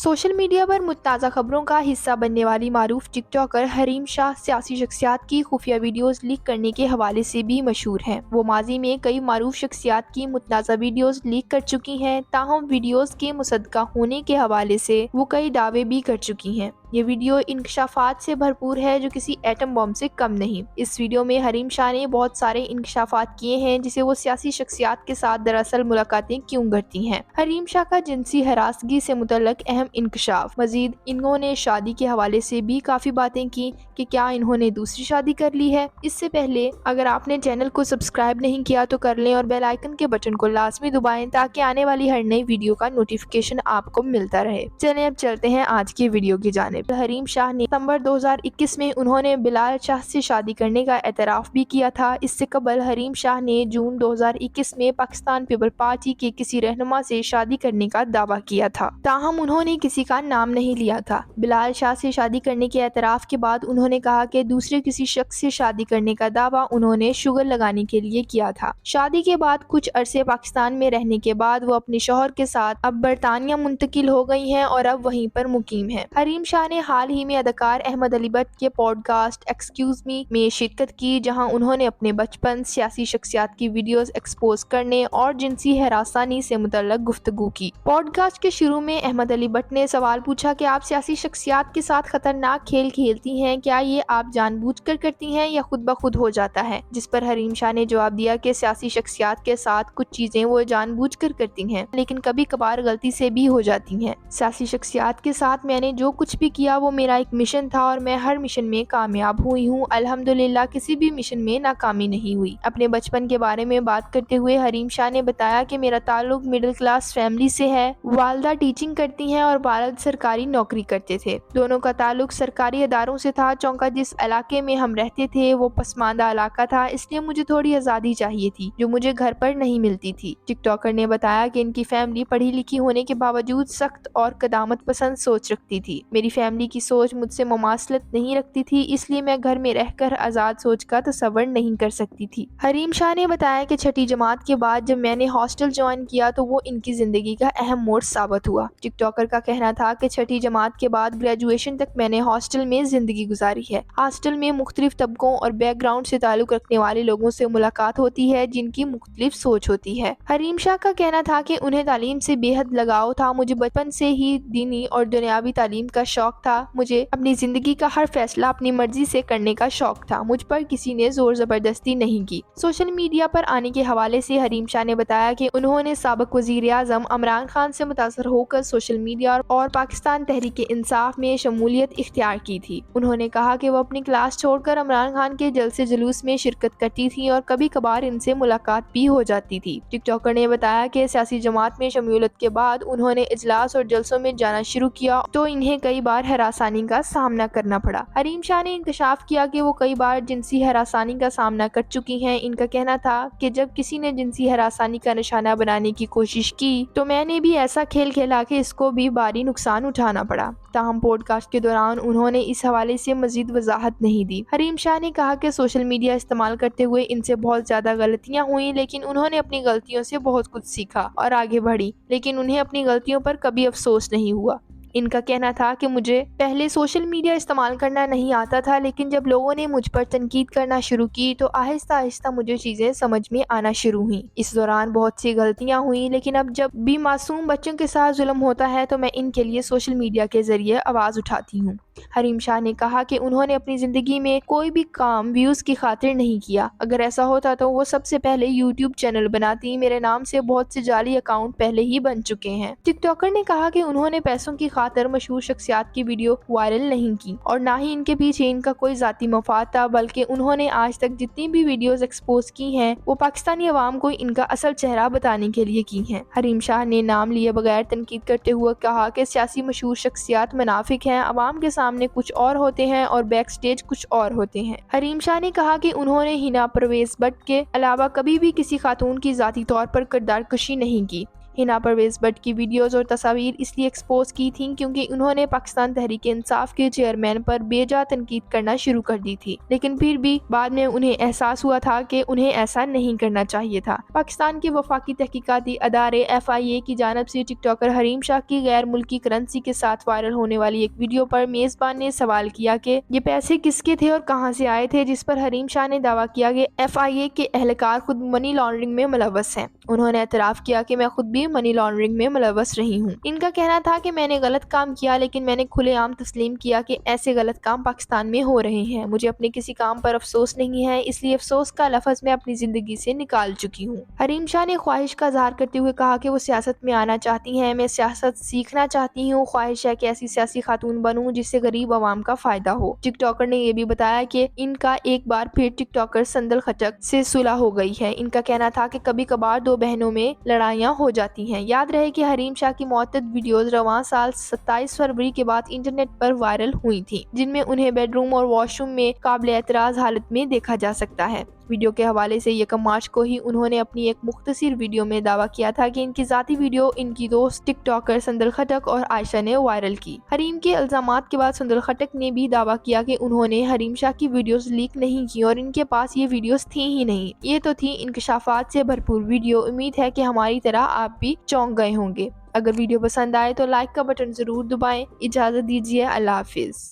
Social media पर मुतनाज़ा खबरों का हिस्सा बनने वाली मारूफ टिकटॉकर हरीम शाह सियासी शख्सियात की खुफिया वीडियोस लीक करने के हवाले से भी मशहूर हैं। वो माजी में कई मारूफ शख्सियात की मुतनाज़ा वीडियोस लीक कर चुकी हैं, ताहम वीडियोस के मुसद्दका होने के हवाले से वो कई दावे भी कर चुकी हैं। ये वीडियो इंकशाफात से भरपूर है जो किसी एटम बम से कम नहीं। इस वीडियो में हरीम शाह ने बहुत सारे इंकशाफात किए हैं जिसे वो सियासी शख्सियात के साथ दरअसल मुलाकातें क्यों करती हैं। हरीम शाह का जिनसी हरासगी से मुतल्लक अहम इंकशाफ। मजीद इन्होंने शादी के हवाले से भी काफ़ी बातें की कि क्या इन्होंने दूसरी शादी कर ली है। इससे पहले अगर आपने चैनल को सब्सक्राइब नहीं किया तो कर लें और बेल आइकन के बटन को लाजमी दबाएं ताकि आने वाली हर नई वीडियो का नोटिफिकेशन आपको मिलता रहे। चलें अब चलते हैं आज की वीडियो की जानिब। हरीम शाह ने सितंबर 2021 में उन्होंने बिलाल शाह से शादी करने का एतराफ़ भी किया था। इससे कबल हरीम शाह ने जून 2021 में पाकिस्तान पीपल पार्टी के किसी रहनुमा से शादी करने का दावा किया था, ताहम उन्होंने किसी का नाम नहीं लिया था। बिलाल शाह से शादी करने के एतराफ़ के बाद उन्होंने कहा कि दूसरे किसी शख्स से शादी करने का दावा उन्होंने शुगर लगाने के लिए किया था। शादी के बाद कुछ अरसे पाकिस्तान में रहने के बाद वो अपने शौहर के साथ अब बरतानिया मुंतकिल हो गई हैं और अब वहीं पर मुकीम हैं। हरीम शाह ने हाल ही में अदाकार अहमद अली भट्ट के पॉडकास्ट एक्सक्यूज मी में शिरकत की, जहां उन्होंने अपने बचपन, सियासी शख्सियात की वीडियोस एक्सपोज करने और जिनसी हरासानी से मुतल्लक गुफ्तगू की। पॉडकास्ट के शुरू में अहमद अली भट्ट ने सवाल पूछा कि आप सियासी शख्सियात के साथ खतरनाक खेल खेलती हैं, क्या ये आप जानबूझकर करती हैं या खुद ब खुद हो जाता है। जिस पर हरीम शाह ने जवाब दिया कि सियासी शख्सियात के साथ कुछ चीजें वो जानबूझकर करती हैं, लेकिन कभी कभार गलती से भी हो जाती हैं। सियासी शख्सियात के साथ मैंने जो कुछ भी किया वो मेरा एक मिशन था और मैं हर मिशन में कामयाब हुई हूँ। अल्हम्दुलिल्लाह किसी भी मिशन में नाकामी नहीं हुई। अपने बचपन के बारे में बात करते हुए हरीम शाह ने बताया कि मेरा ताल्लुक मिडिल क्लास फैमिली से है। वालदा टीचिंग करती हैं और वालिद सरकारी नौकरी करते थे। दोनों का ताल्लुक सरकारी इदारों से था। चौंका जिस इलाके में हम रहते थे वो पसमानदा इलाका था, इसलिए मुझे थोड़ी आज़ादी चाहिए थी जो मुझे घर पर नहीं मिलती थी। टिकटॉकर ने बताया कि इनकी फैमिली पढ़ी लिखी होने के बावजूद सख्त और कदामत पसंद सोच रखती थी। मेरी फैमिली की सोच मुझसे मुमासलत नहीं रखती थी, इसलिए मैं घर में रहकर आज़ाद सोच का तसव्वुर नहीं कर सकती थी। हरीम शाह ने बताया कि छठी जमात के बाद जब मैंने हॉस्टल ज्वाइन किया तो वो इनकी जिंदगी का अहम मोड़ साबित हुआ। टिकटॉकर का कहना था कि छठी जमात के बाद ग्रेजुएशन तक मैंने हॉस्टल में जिंदगी गुजारी है। हॉस्टल में मुख्तलिफ तबकों और बैकग्राउंड से ताल्लुक रखने वाले लोगों से मुलाकात होती है जिनकी मुख्तलिफ सोच होती है। हरीम शाह का कहना था कि उन्हें तालीम से बेहद लगाव था। मुझे बचपन से ही दीनी और दुनियावी तालीम का शौक था। मुझे अपनी जिंदगी का हर फैसला अपनी मर्जी से करने का शौक था। मुझ पर किसी ने जोर जबरदस्ती नहीं की। सोशल मीडिया पर आने के हवाले से हरीम शाह ने बताया कि उन्होंने साबिक वजीर आज़म इमरान खान से मुतासर होकर सोशल मीडिया और पाकिस्तान तहरीक इंसाफ में शमूलियत इख्तियार की थी। उन्होंने कहा कि वो अपनी क्लास छोड़कर इमरान खान के जलसे जुलूस में शिरकत करती थी और कभी कभार इनसे मुलाकात भी हो जाती थी। टिकटॉकर ने बताया कि सियासी जमात में शमूलियत के बाद उन्होंने इजलास और जलसों में जाना शुरू किया तो इन्हें कई बार हरासानी का सामना करना पड़ा। हरीम शाह ने इंकशाफ किया कि वो कई बार जिनसी हरासानी का सामना कर चुकी हैं। इनका कहना था कि जब किसी ने जिनसी हरासानी का निशाना बनाने की कोशिश की तो मैंने भी ऐसा खेल खेला कि इसको भी भारी नुकसान उठाना पड़ा। ताहम पॉडकास्ट के दौरान उन्होंने इस हवाले से मजीद वजाहत नहीं दी। हरीम शाह ने कहा कि सोशल मीडिया इस्तेमाल करते हुए इनसे बहुत ज्यादा गलतियां हुई, लेकिन उन्होंने अपनी गलतियों से बहुत कुछ सीखा और आगे बढ़ी, लेकिन उन्हें अपनी गलतियों पर कभी अफसोस नहीं हुआ। इनका कहना था कि मुझे पहले सोशल मीडिया इस्तेमाल करना नहीं आता था, लेकिन जब लोगों ने मुझ पर तनकीद करना शुरू की तो आहिस्ता आहिस्ता मुझे चीज़ें समझ में आना शुरू हुई। इस दौरान बहुत सी गलतियां हुई, लेकिन अब जब भी मासूम बच्चों के साथ जुल्म होता है तो मैं इनके लिए सोशल मीडिया के जरिए आवाज़ उठाती हूँ। हरीम शाह ने कहा कि उन्होंने अपनी ज़िंदगी में कोई भी काम व्यूज़ की खातिर नहीं किया। अगर ऐसा होता तो वो सबसे पहले यूट्यूब चैनल बनाती। मेरे नाम से बहुत से जाली अकाउंट पहले ही बन चुके हैं। टिकटॉकर ने कहा कि उन्होंने पैसों की खातिर मशहूर शख्सियात की वीडियो वायरल नहीं की और ना ही इनके पीछे इनका कोई ज़ाती मफाद था, बल्कि उन्होंने आज तक जितनी भी वीडियोस एक्सपोज की हैं वो पाकिस्तानी अवाम को इनका असल चेहरा बताने के लिए की हैं। हरीम शाह ने नाम लिए बगैर तनकीद करते हुए कहा कि सियासी मशहूर शख्सियात मुनाफिक हैं, अवाम के सामने कुछ और होते हैं और बैक स्टेज कुछ और होते हैं। हरीम शाह ने कहा कि उन्होंने हिना परवेज भट्ट के अलावा कभी भी किसी खातून की ज़ाती तौर पर किरदार कशी नहीं की। हिना परवेज भट्ट की वीडियोस और तस्वीर इसलिए एक्सपोज की थी क्योंकि उन्होंने पाकिस्तान तहरीक इंसाफ के चेयरमैन पर बेजा तनकीद करना शुरू कर दी थी, लेकिन फिर भी बाद में उन्हें एहसास हुआ था कि उन्हें ऐसा नहीं करना चाहिए था। पाकिस्तान के वफाकी तहकीकाती अदारे FIA की जानब से टिकटॉकर हरीम शाह की गैर मुल्की करेंसी के साथ वायरल होने वाली एक वीडियो पर मेजबान ने सवाल किया कि ये पैसे किसके थे और कहां से आए थे, जिस पर हरीम शाह ने दावा किया कि FIA के एहलकार खुद मनी लॉन्ड्रिंग में मुलव्वस हैं। उन्होंने एतराफ किया कि मैं खुद भी मनी लॉन्ड्रिंग में मुलव्वस रही हूँ। इनका कहना था कि मैंने गलत काम किया, लेकिन मैंने खुलेआम तस्लीम किया कि ऐसे गलत काम पाकिस्तान में हो रहे हैं। मुझे अपने किसी काम पर अफसोस नहीं है, इसलिए अफसोस का लफ्ज मैं अपनी जिंदगी से निकाल चुकी हूँ। हरीम शाह ने ख्वाहिश का इजहार करते हुए कहा कि वो सियासत में आना चाहती हैं। मैं सियासत सीखना चाहती हूँ। ख्वाहिश है कि ऐसी सियासी खातून बनूं जिससे गरीब आवाम का फायदा हो। टिकटॉकर ने यह भी बताया कि इनका एक बार फिर टिकटॉकर संदल खटक से सुलह हो गई है। इनका कहना था कि कभी कभार दो बहनों में लड़ाइयाँ हो जाती हैं। याद रहे कि हरीम शाह की मुतअद्दिद वीडियोस रवां साल 27 फरवरी के बाद इंटरनेट पर वायरल हुई थी, जिनमें उन्हें बेडरूम और वॉशरूम में काबिल एतराज हालत में देखा जा सकता है। वीडियो के हवाले से 1 मार्च को ही उन्होंने अपनी एक मुख्तसर वीडियो में दावा किया था कि इनकी ज़ाती वीडियो इनकी दोस्त टिकटॉकर संदल खटक और आयशा ने वायरल की। हरीम के इल्जामात के बाद संदल खटक ने भी दावा किया कि उन्होंने हरीम शाह की वीडियोस लीक नहीं की और इनके पास ये वीडियोस थी ही नहीं। ये तो थी इंकशाफात से भरपूर वीडियो। उम्मीद है कि हमारी तरह आप भी चौंक गए होंगे। अगर वीडियो पसंद आए तो लाइक का बटन जरूर दबाएं। इजाजत दीजिए। अल्लाह हाफिज।